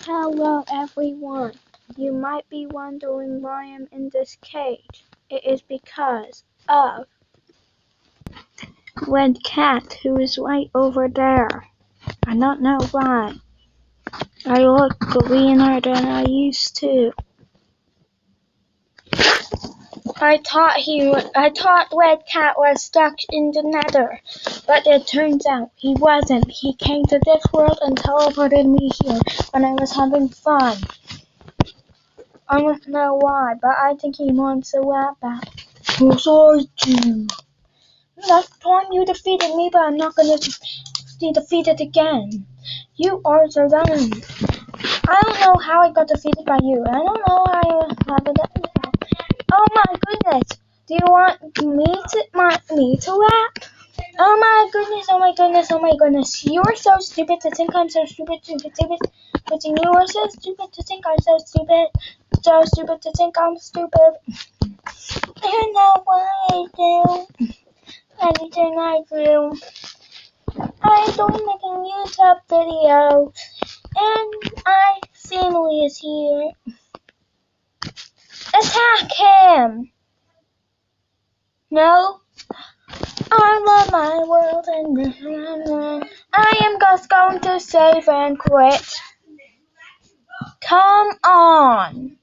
Hello everyone. You might be wondering why I'm in this cage. It is because of Red Cat, who is right over there. I don't know why. I look greener than I used to. I thought Red Cat was stuck in the nether, but it turns out he wasn't. He came to this world and teleported me here when I was having fun. I don't know why, but I think he wants a rap battle. Yes, I do. Last time you defeated me, but I'm not gonna be defeated again. You are so dumb. I don't know how I got defeated by you. I don't know how I have it. Oh my goodness. Do you want me to rap? Oh my goodness, oh my goodness, oh my goodness. You are so stupid to think I'm so stupid. But you are so stupid to think I'm so stupid. So stupid to think I'm stupid. I know what I do. Anything I do. I'm doing making YouTube videos. And my family is here. Attack him! No? I love my world and I am just going to save and quit. Come on!